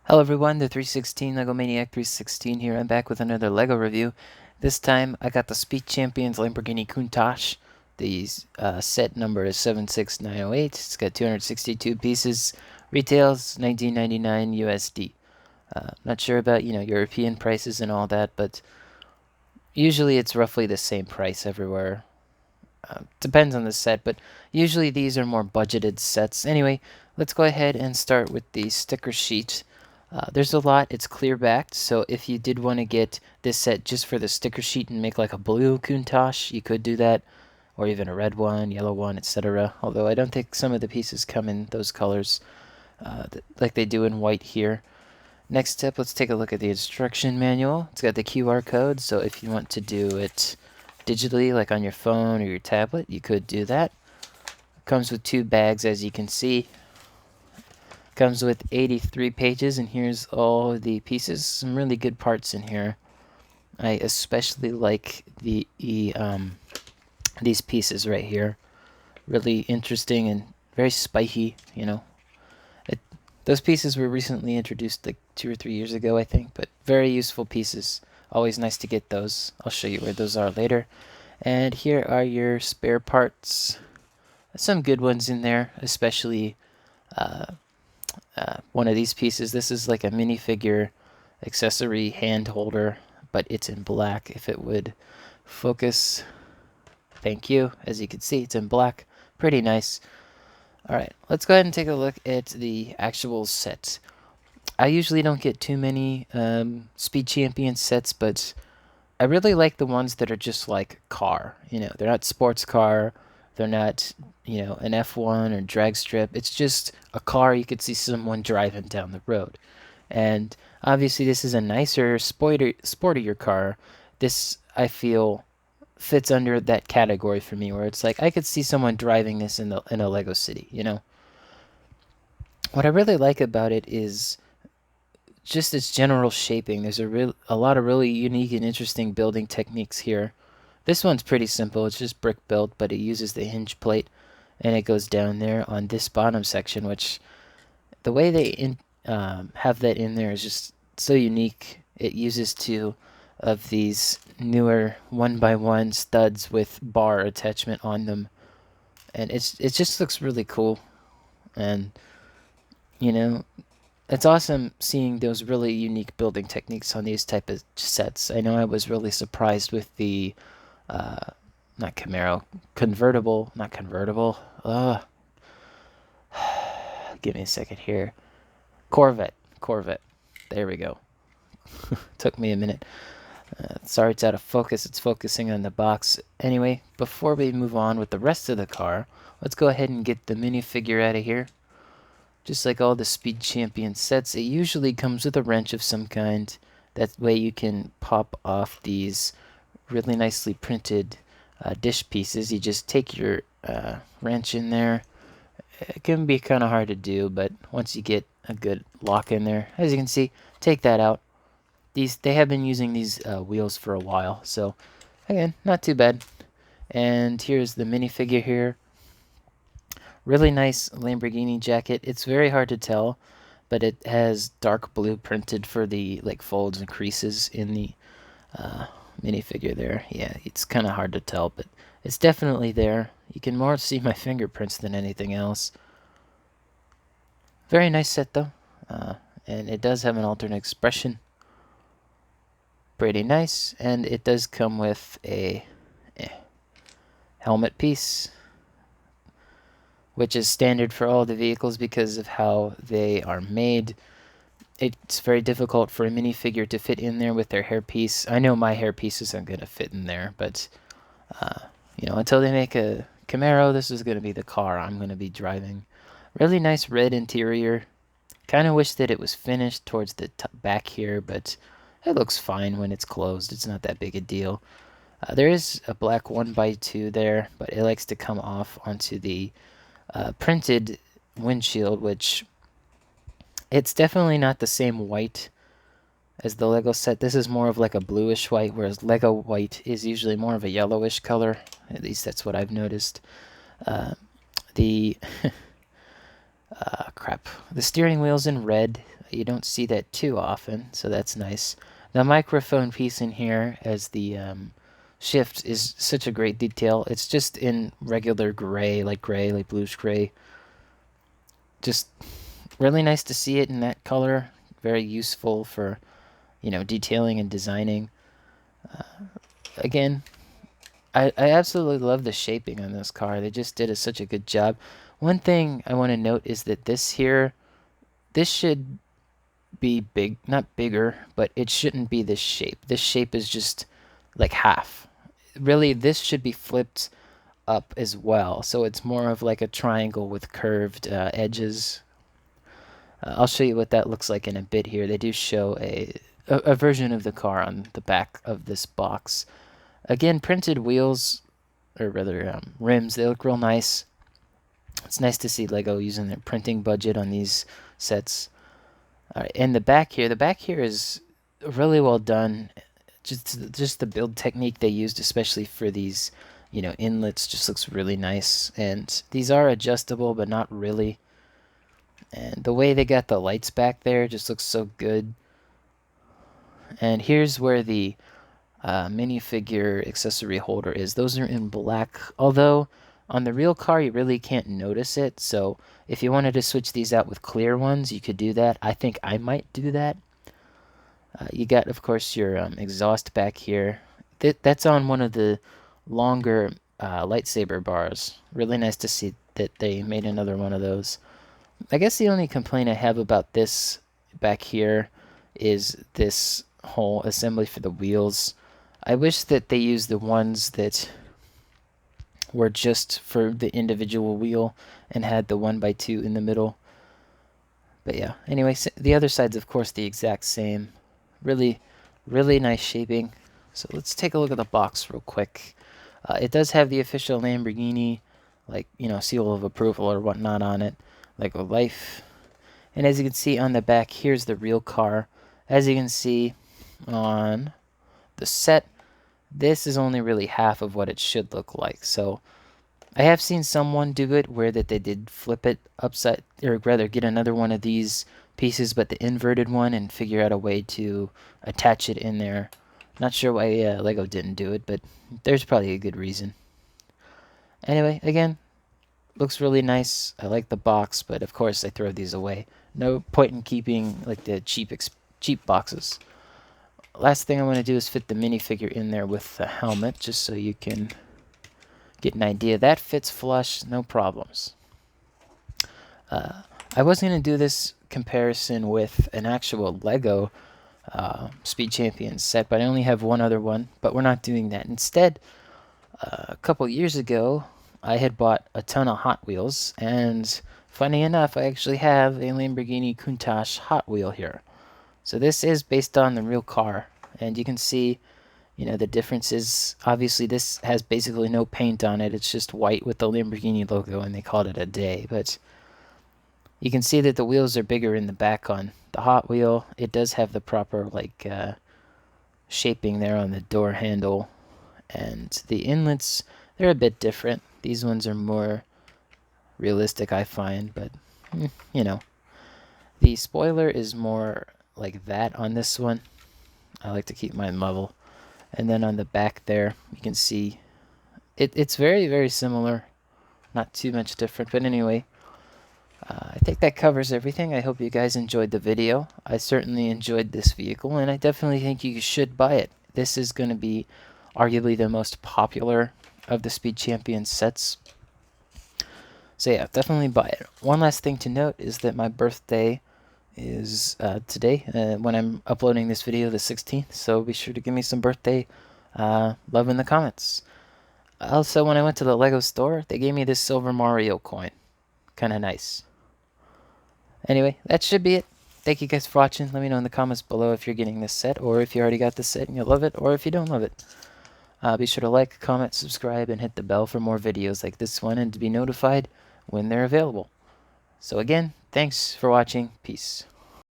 Hello everyone, the 316 Lego Maniac 316 here. I'm back with another Lego review. This time I got the Speed Champions Lamborghini Countach. The set number is 76908. It's got 262 pieces. Retails $19.99 USD. Not sure about European prices and all that, but usually it's roughly the same price everywhere. Depends on the set, but usually these are more budgeted sets. Anyway, let's go ahead and start with the sticker sheet. There's a lot. It's clear backed, so if you did want to get this set just for the sticker sheet and make like a blue Countach, you could do that, or even a red one, yellow one, etc. Although I don't think some of the pieces come in those colors like they do in white here. Next step, let's take a look at the instruction manual. It's got the QR code, so if you want to do it digitally, like on your phone or your tablet, you could do that. Comes with 2 bags, as you can see. Comes with 83 pages, and here's all the pieces. Some really good parts in here. I especially like these pieces right here. Really interesting and very spiky, you know. Those pieces were recently introduced like 2 or 3 years ago, I think, but very useful pieces. Always nice to get those. I'll show you where those are later. And here are your spare parts. Some good ones in there, especially one of these pieces. This is like a minifigure accessory hand holder, but it's in black. If it would focus, thank you. As you can see, it's in black. Pretty nice. Alright, let's go ahead and take a look at the actual set. I usually don't get too many Speed Champion sets, but I really like the ones that are just like car. You know, they're not sports car, they're not, an F1 or drag strip. It's just a car you could see someone driving down the road. And obviously, this is a nicer, sportier car. This, I feel, fits under that category for me, where it's like I could see someone driving this in a Lego city. What I really like about it is just its general shaping. There's a lot of really unique and interesting building techniques here. This one's pretty simple. It's just brick built, but it uses the hinge plate, and it goes down there on this bottom section, which the way they have that in there is just so unique. It uses 2 of these newer 1x1 studs with bar attachment on them, and it just looks really cool. And you know, it's awesome seeing those really unique building techniques on these type of sets. I know I was really surprised with the uh, not Camaro, convertible, not convertible. Give me a second here. Corvette. There we go. Took me a minute. Sorry, it's out of focus. It's focusing on the box. Anyway, before we move on with the rest of the car, let's go ahead and get the minifigure out of here. Just like all the Speed Champion sets, it usually comes with a wrench of some kind. That way you can pop off these really nicely printed dish pieces. You just take your wrench in there. It can be kind of hard to do, but once you get a good lock in there, as you can see, take that out. They have been using these wheels for a while, so again, not too bad. And here's the minifigure here. Really nice Lamborghini jacket. It's very hard to tell, but it has dark blue printed for the like folds and creases in the minifigure there. Yeah, it's kind of hard to tell, but it's definitely there. You can more see my fingerprints than anything else. Very nice set though, and it does have an alternate expression. Pretty nice, and it does come with a helmet piece, which is standard for all the vehicles because of how they are made. It's very difficult for a minifigure to fit in there with their hairpiece. I know my hairpiece isn't going to fit in there, but until they make a Camaro, this is going to be the car I'm going to be driving. Really nice red interior. Kind of wish that it was finished towards the back here, but it looks fine when it's closed. It's not that big a deal. There is a black 1x2 there, but it likes to come off onto the printed windshield, which it's definitely not the same white as the Lego set. This is more of like a bluish white, whereas Lego white is usually more of a yellowish color. At least that's what I've noticed. The Crap. The steering wheel's in red. You don't see that too often, so that's nice. The microphone piece in here as the shift is such a great detail. It's just in regular gray, like bluish gray. Just really nice to see it in that color. Very useful for, detailing and designing. Again, I absolutely love the shaping on this car. They just did such a good job. One thing I want to note is that this should be big, not bigger, but it shouldn't be this shape. This shape is just like half. Really, this should be flipped up as well. So it's more of like a triangle with curved edges. I'll show you what that looks like in a bit here. They do show a version of the car on the back of this box. Again, printed wheels, or rather rims, they look real nice. It's nice to see Lego using their printing budget on these sets. All right, and the back here is really well done. Just the build technique they used, especially for these, inlets, just looks really nice. And these are adjustable, but not really. And the way they got the lights back there just looks so good. And here's where the minifigure accessory holder is. Those are in black, although on the real car you really can't notice it. So if you wanted to switch these out with clear ones, you could do that. I think I might do that. You got, of course, your exhaust back here. That's on one of the longer lightsaber bars. Really nice to see that they made another one of those. I guess the only complaint I have about this back here is this whole assembly for the wheels. I wish that they used the ones that were just for the individual wheel and had the 1x2 in the middle. But yeah, anyway, the other side's of course the exact same. Really, really nice shaping. So let's take a look at the box real quick. It does have the official Lamborghini, seal of approval or whatnot on it, like a life. And as you can see on the back, here's the real car. As you can see on the set, this is only really half of what it should look like. So I have seen someone do it where that they did flip it upside, or rather get another one of these pieces, but the inverted one, and figure out a way to attach it in there. Not sure why Lego didn't do it, but there's probably a good reason. Anyway, again, looks really nice. I like the box, but of course I throw these away. No point in keeping like the cheap boxes. Last thing I want to do is fit the minifigure in there with the helmet, just so you can get an idea. That fits flush, no problems. I was going to do this comparison with an actual Lego Speed Champions set, but I only have one other one, but we're not doing that. Instead, a couple years ago, I had bought a ton of Hot Wheels, and funny enough, I actually have a Lamborghini Countach Hot Wheel here. So this is based on the real car, and you can see, the differences. Obviously, this has basically no paint on it. It's just white with the Lamborghini logo, and they called it a day. But you can see that the wheels are bigger in the back on the Hot Wheel. It does have the proper shaping there on the door handle, and the inlets, they're a bit different. These ones are more realistic, I find, but the spoiler is more like that on this one. I like to keep mine level. And then on the back there, you can see it's very, very similar. Not too much different, but anyway, I think that covers everything. I hope you guys enjoyed the video. I certainly enjoyed this vehicle, and I definitely think you should buy it. This is going to be arguably the most popular of the Speed Champions sets. So yeah, definitely buy it. One last thing to note is that my birthday is today, when I'm uploading this video, the 16th, so be sure to give me some birthday love in the comments. Also, when I went to the Lego store, they gave me this silver Mario coin. Kind of nice. Anyway, that should be it. Thank you guys for watching. Let me know in the comments below if you're getting this set, or if you already got this set and you love it, or if you don't love it. Be sure to like, comment, subscribe, and hit the bell for more videos like this one, and to be notified when they're available. So again, thanks for watching. Peace.